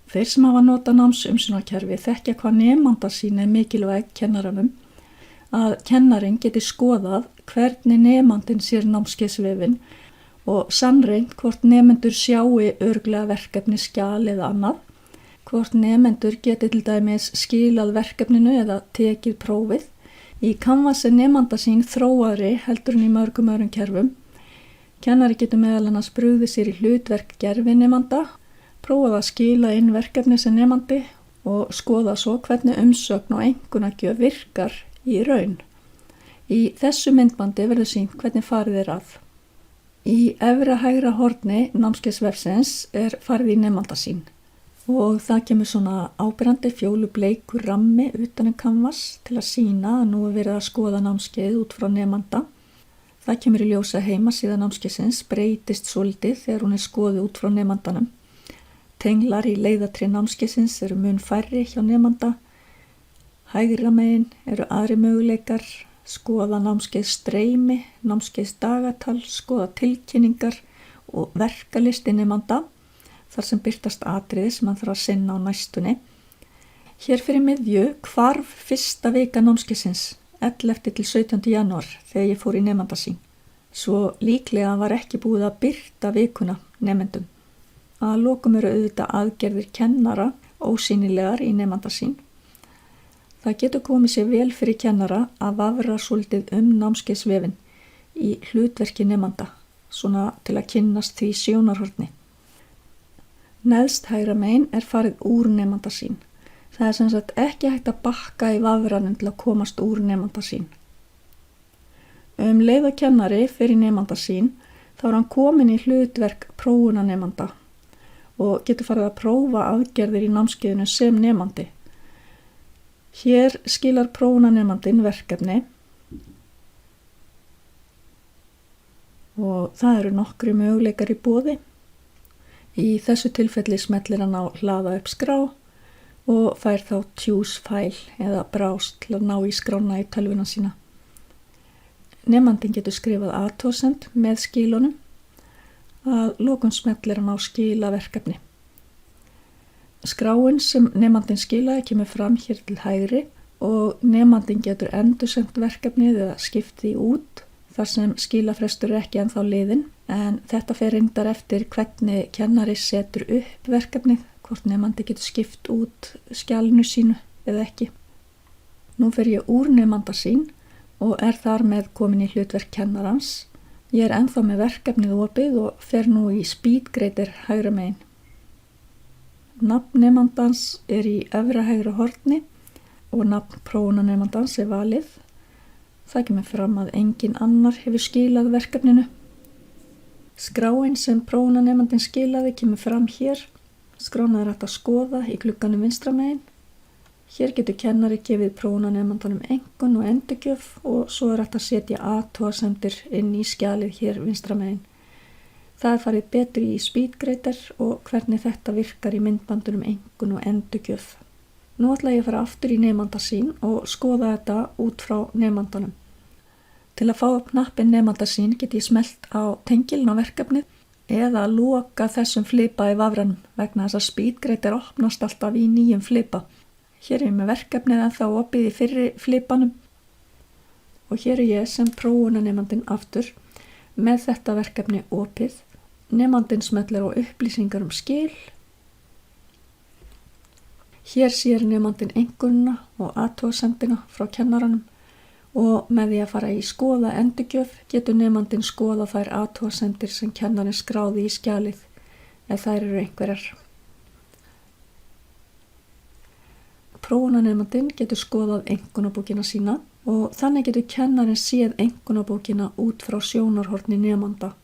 Þeir sem hafa notað námsumsjónarkerfi þekkja hvað nemanda sín mikilvæg kennaranum að kennarinn geti skoðað hvernig nemandinn sér námskeiðsvefinn og sannreynt hvort nemendur sjáu örugglega verkefni, skjal eða annað, hvort nemendur geti til dæmis skilað verkefninu eða tekið prófið. Í Canvas nemanda sín þróaðri heldur en í mörgum öðrum kerfum. Kennari getur meðal annars brugðið sér í hlutverk gervinemanda, prófað að skila inn verkefni sem nemandi og skoða svo hvernig umsögn og einkunnagjöf virkar í raun. Í þessu myndbandi verður sýnt hvernig farið að. Í efra hægra horni námskeiðsvefsins farið í nemanda sín og það kemur svona áberandi fjólubleikur rammi utan Canvas til að sýna að nú verið að skoða námskeið út frá nemanda. Það kemur í ljós að heimasíða námskeiðsins breytist svolítið þegar hún skoðuð út frá nemandanum. Tenglar í leiðatré námskeiðsins eru mun færri hjá nemanda. Hægra megin eru aðri möguleikar, skoða námskeiðsstreymi, námskeiðsdagatal, skoða tilkynningar og verkalisti nemanda, þar sem birtast atriði sem hann þarf að sinna á næstunni. Hér fyrir miðju hvarf fyrsta vika námskeiðsins, 11. til 17. janúar, þegar ég fór í nemanda sín. Svo líklega var ekki búið að birta vikuna nemendum. Að lokum eru auðvitað aðgerðir kennara ósýnilegar í nemanda sín. Það getur komið sér vel fyrir kennara að vafra svolítið námskeiðsvefinn í hlutverki nemanda, svona til að kynnast því sjónarhorni. Neðst hægra megin farið úr nemanda sín. Það sem sagt ekki hægt að bakka í vafranum til að komast úr nemanda sín. Leið að kennari fer í nemanda sín, þá hann komin í hlutverk prófunanemanda og getur farið að prófa aðgerðir í námskeiðinu sem nemandi. Hér skilar prófunanemandinn verkefni og það eru nokkri möguleikar í boði. Í þessu tilfelli smellir hann á hlaða upp skrá og fær þá choose file eða brás til að ná í skrána í tölvuna sína. Nemandinn getur skrifað athugasemd með skilunum. Að lokum smellir hann á skila verkefni. Skráin sem nemandinn skilaði kemur fram hér til hægri og nemandinn getur endursendt verkefnið eða skipt því út þar sem skilafrestur ekki ennþá liðinn, en þetta fer reyndar eftir hvernig kennari setur upp verkefnið, hvort nemandi getur skipt út skjalinu sínu eða ekki. Nú fer ég úr nemanda sín og þar með komin í hlutverk kennarans. Ég ennþá með verkefnið opið og fer nú í speedgrader hægra megin. Nafn nemandans í efra hægra horni og nafn prófunanemandans valið. Það kemur fram að engin annar hefur skilað verkefninu. Skráin sem prófunanemandinn skilaði kemur fram hér. Skrána hægt að skoða í glugganum vinstra megin. Hér getur kennari gefið prófunanemandanum einkunn og endurgjöf og svo hægt að setja athugasemdir inn í skjalið hér vinstra megin. Það farið betur í speedgrader og hvernig þetta virkar í myndbandunum einkunn og endurgjöf. Nú ætla ég að fara aftur í nemanda sín og skoða þetta út frá nemandanum. Til að fá upp knappinn nemanda sín get ég smellt á tengilin á verkefnið eða loka þessum flipa í vafranum vegna þess að speedgrader opnast alltaf í nýjum flipa. Hér ég með verkefnið en þá opið í fyrri flipanum og hér ég sem prófunanemandinn aftur með þetta verkefni opið. Nemandinn smellir á upplýsingar skil. Hér sér nemandinn einkunnina og athugasemdina frá kennaranum og með því að fara í skoða endurgjöf getur nemandinn skoða þær athugasemdir sem kennarinn skráði í skjalið ef þær eru einhverjar. Prófunanemandinn getur skoðað einkunnabókina sína og þannig getur kennarinn séð einkunnabókina út frá sjónarhorni nemanda.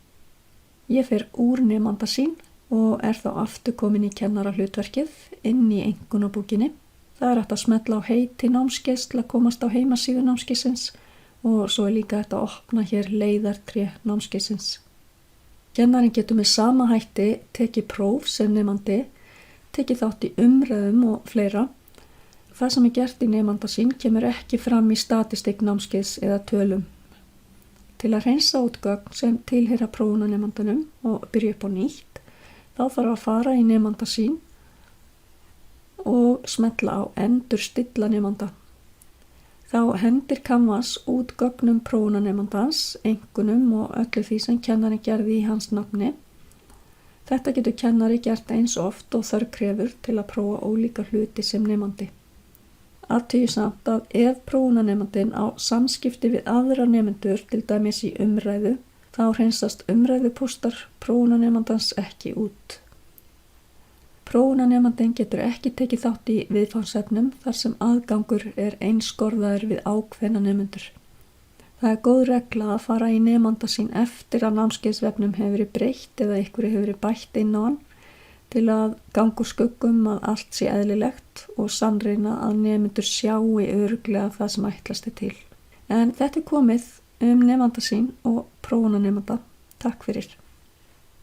Ég fer úr nemanda sín og þá aftur komin í kennarahlutverkið inn í einkunnabókinni. Það hægt að smetla á heiti námskeiðs til að komast á heimasíðu námskeiðsins og svo líka hægt að opna hér leiðartré námskeiðsins. Kennarinn getur með sama hætti tekið próf sem nemandi, tekið þátt í umræðum og fleira. Það sem gert í nemanda sín kemur ekki fram í statistik námskeiðs eða tölum. Til að hreinsa út gögn sem tilheyra prófunanemandanum og byrja upp á nýtt, þá þarf að fara í nemanda sín og smetla á endurstilla nemanda. Þá hendir Canvas út gögnum prófunanemandans, einkunnum og öllu því sem kennari gerði í hans nafni. Þetta getur kennari gert eins oft og þörf krefur til að prófa ólíka hluti sem nemandi. Athugið samt að ef prófunanemandinn á samskipti við aðra nemendur, til dæmis í umræðu, þá hreinsast umræðupóstar prófunanemandans ekki út. Prófunanemandinn getur ekki tekið þátt í viðfangsefnum þar sem aðgangur er einskorðaður við ákveðna nemendur. Það er góð regla að fara í nemanda sín eftir að námskeiðsvefnum hefur verið breytt eða einhverju hefur verið bætt inn á hann til að ganga úr skuggum að allt sé eðlilegt og sannreyna að nemendur sjái örugglega það sem ætlast er til. En þetta er komið nemanda sín og prófunanemanda. Takk fyrir.